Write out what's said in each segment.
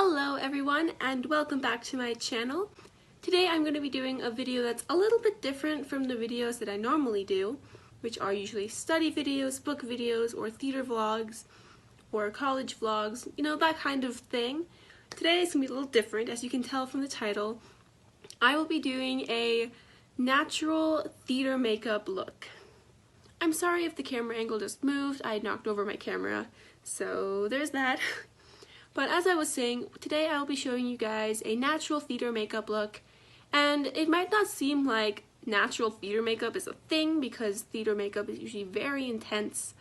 Hello everyone and welcome back to my channel. Today I'm going to be doing a video that's a little bit different from the videos that I normally do, which are usually study videos, book videos, or theater vlogs, or college vlogs, you know, that kind of thing. Today it's going to be a little different, as you can tell from the title. I will be doing a natural theater makeup look. I'm sorry if the camera angle just moved, I knocked over my camera, so there's that. But as I was saying, today I will be showing you guys a natural theater makeup look, and it might not seem like natural theater makeup is a thing because theater makeup is usually very intense,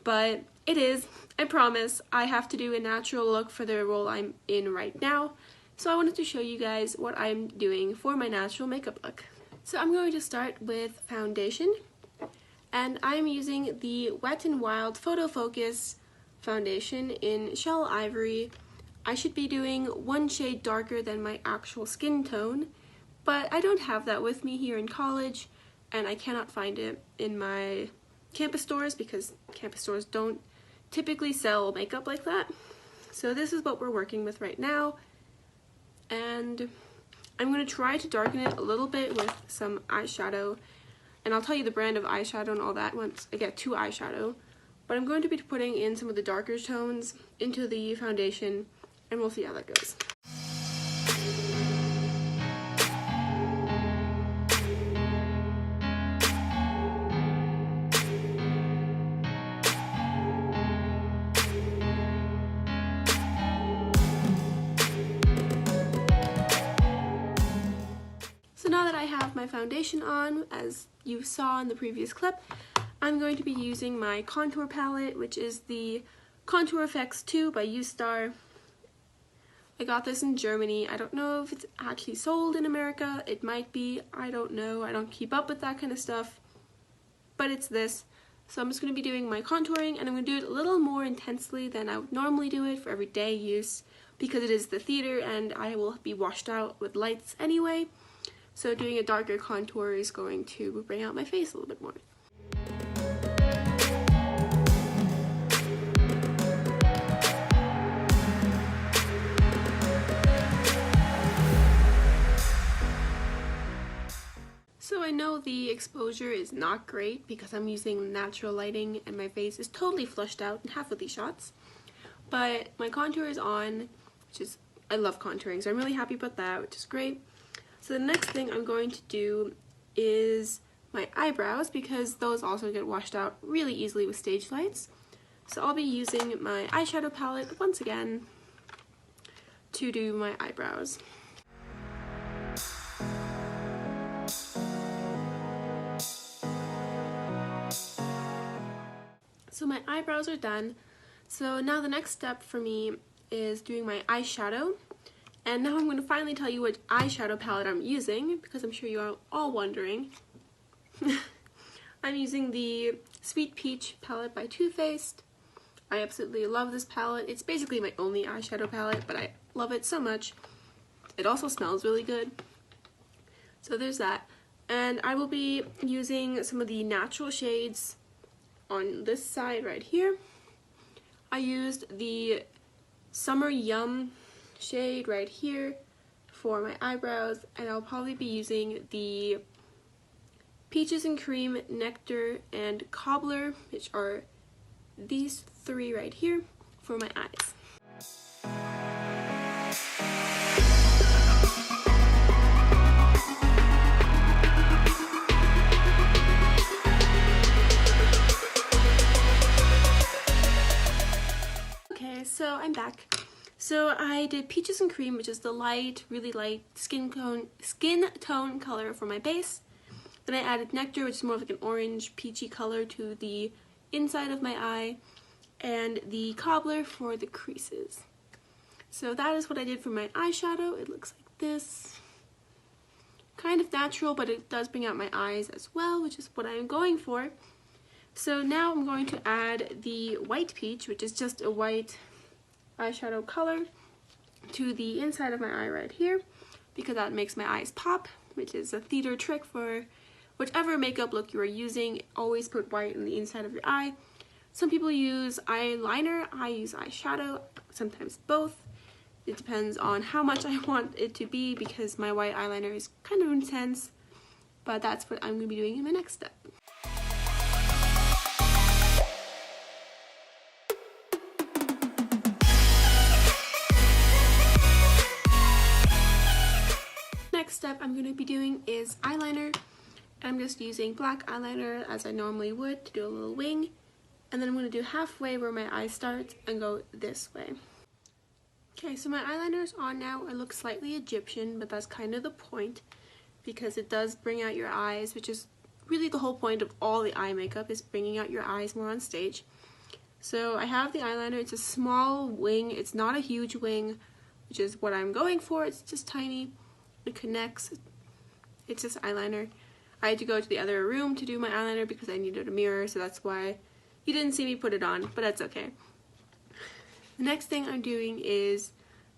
but it is. I promise. I have to do a natural look for the role I'm in right now, so I wanted to show you guys what I'm doing for my natural makeup look. So I'm going to start with foundation, and I'm using the Wet n Wild Photo Focus foundation in Shell Ivory. I should be doing one shade darker than my actual skin tone, but I don't have that with me here in college, and I cannot find it in my campus stores because campus stores don't typically sell makeup like that. So this is what we're working with right now, and I'm going to try to darken it a little bit with some eyeshadow, and I'll tell you the brand of eyeshadow and all that once I get to eyeshadow. But I'm going to be putting in some of the darker tones into the foundation, and we'll see how that goes. So now that I have my foundation on, as you saw in the previous clip, I'm going to be using my contour palette, which is the Contour FX 2 by U-Star. I got this in Germany. I don't know if it's actually sold in America. It might be. I don't know. I don't keep up with that kind of stuff. But it's this. So I'm just going to be doing my contouring, and I'm going to do it a little more intensely than I would normally do it for everyday use because it is the theater and I will be washed out with lights anyway. So doing a darker contour is going to bring out my face a little bit more. So I know the exposure is not great because I'm using natural lighting and my face is totally flushed out in half of these shots. But my contour is on, which is, I love contouring, so I'm really happy about that, which is great. So the next thing I'm going to do is my eyebrows because those also get washed out really easily with stage lights. So I'll be using my eyeshadow palette once again to do my eyebrows. So my eyebrows are done. So now the next step for me is doing my eyeshadow. And now I'm going to finally tell you which eyeshadow palette I'm using because I'm sure you are all wondering. I'm using the Sweet Peach palette by Too Faced. I absolutely love this palette. It's basically my only eyeshadow palette, but I love it so much. It also smells really good. So there's that. And I will be using some of the natural shades on this side right here. I used the Summer Yum shade right here for my eyebrows, and I'll probably be using the Peaches and Cream, Nectar, and Cobbler, which are these three right here, for my eyes. Okay, so I'm back. So I did Peaches and Cream, which is the light, really light skin tone color for my base. Then I added Nectar, which is more of like an orange peachy color to the inside of my eye, and the Cobbler for the creases. So that is what I did for my eyeshadow. It looks like this. Kind of natural, but it does bring out my eyes as well, which is what I'm going for. So now I'm going to add the White Peach, which is just a white eyeshadow color, to the inside of my eye right here because that makes my eyes pop, which is a theater trick for whichever makeup look you are using. Always put white in the inside of your eye. Some people use eyeliner, I use eyeshadow, sometimes both. It depends on how much I want it to be because my white eyeliner is kind of intense, but that's what I'm going to be doing in my next step. Next step I'm going to be doing is eyeliner. I'm just using black eyeliner as I normally would to do a little wing, and then I'm going to do halfway where my eye starts and go this way. Okay, so my eyeliner is on now. I look slightly Egyptian, but that's kind of the point because it does bring out your eyes, which is really the whole point of all the eye makeup, is bringing out your eyes more on stage. So I have the eyeliner. It's a small wing. It's not a huge wing, which is what I'm going for. It's just tiny. It connects. It's just eyeliner. I had to go to the other room to do my eyeliner because I needed a mirror, so that's why you didn't see me put it on, but that's okay. The next thing I'm doing is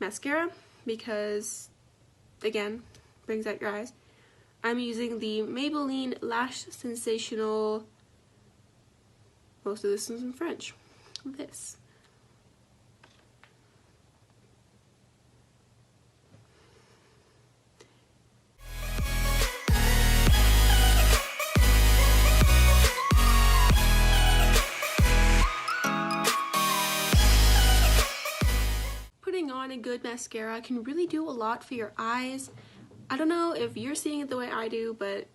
mascara because, again, brings out your eyes. I'm using the Maybelline Lash Sensational, most of this is in French, this. Putting on a good mascara can really do a lot for your eyes. I don't know if you're seeing it the way I do, but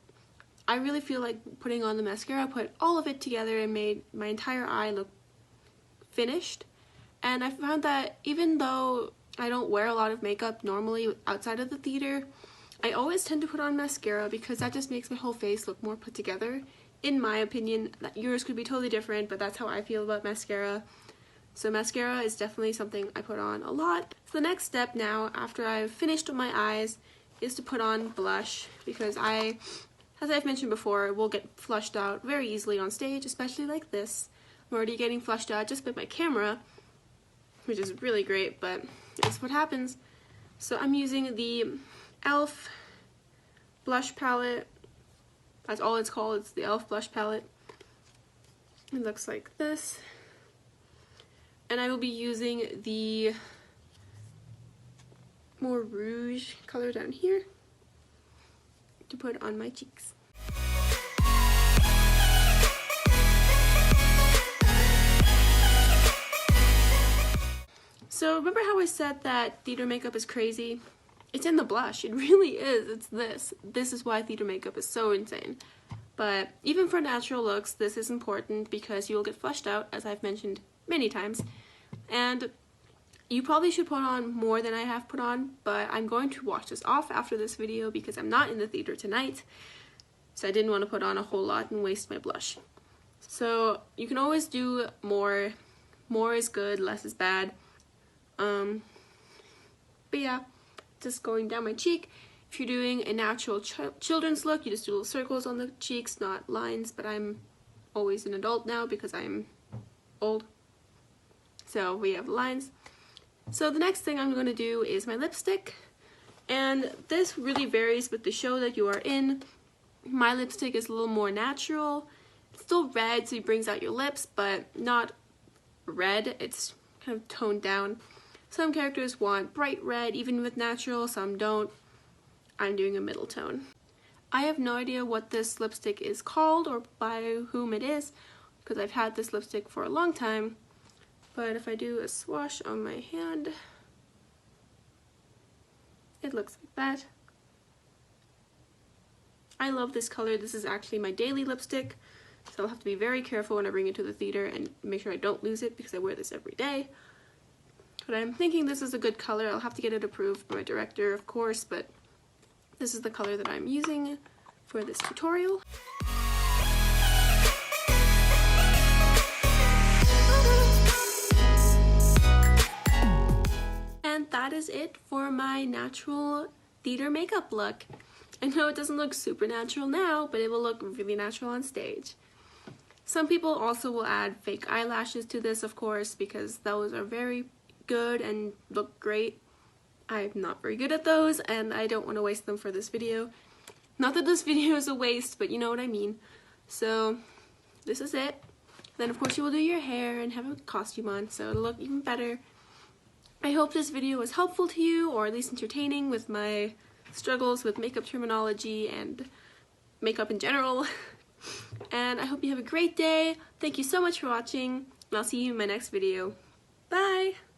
I really feel like putting on the mascara put all of it together and made my entire eye look finished. And I found that even though I don't wear a lot of makeup normally outside of the theater, I always tend to put on mascara because that just makes my whole face look more put together. In my opinion, that yours could be totally different, but that's how I feel about mascara. So mascara is definitely something I put on a lot. So the next step now, after I've finished with my eyes, is to put on blush because as I've mentioned before, will get flushed out very easily on stage, especially like this. I'm already getting flushed out just with my camera, which is really great, but it's what happens. So I'm using the e.l.f. blush palette. That's all it's called, it's the e.l.f. blush palette. It looks like this. And I will be using the more rouge color down here to put on my cheeks. So remember how I said that theater makeup is crazy? It's in the blush. It really is. It's this. This is why theater makeup is so insane. But even for natural looks, this is important because you will get flushed out, as I've mentioned many times. And you probably should put on more than I have put on, but I'm going to wash this off after this video because I'm not in the theater tonight. So I didn't want to put on a whole lot and waste my blush. So you can always do more. More is good, less is bad. But yeah, just going down my cheek. If you're doing a natural children's look, you just do little circles on the cheeks, not lines, but I'm always an adult now because I'm old. So we have lines. So the next thing I'm going to do is my lipstick. And this really varies with the show that you are in. My lipstick is a little more natural. It's still red, so it brings out your lips, but not red. It's kind of toned down. Some characters want bright red, even with natural, some don't. I'm doing a middle tone. I have no idea what this lipstick is called or by whom it is, because I've had this lipstick for a long time. But if I do a swatch on my hand, it looks like that. I love this color. This is actually my daily lipstick, so I'll have to be very careful when I bring it to the theater and make sure I don't lose it because I wear this every day. But I'm thinking this is a good color. I'll have to get it approved by my director, of course, but this is the color that I'm using for this tutorial. And that is it for my natural theater makeup look. I know it doesn't look super natural now, but it will look really natural on stage. Some people also will add fake eyelashes to this, of course, because those are very good and look great. I'm not very good at those, and I don't want to waste them for this video. Not that this video is a waste, but you know what I mean. So this is it. Then of course you will do your hair and have a costume on, so it'll look even better. I hope this video was helpful to you, or at least entertaining with my struggles with makeup terminology and makeup in general. And I hope you have a great day. Thank you so much for watching, and I'll see you in my next video. Bye!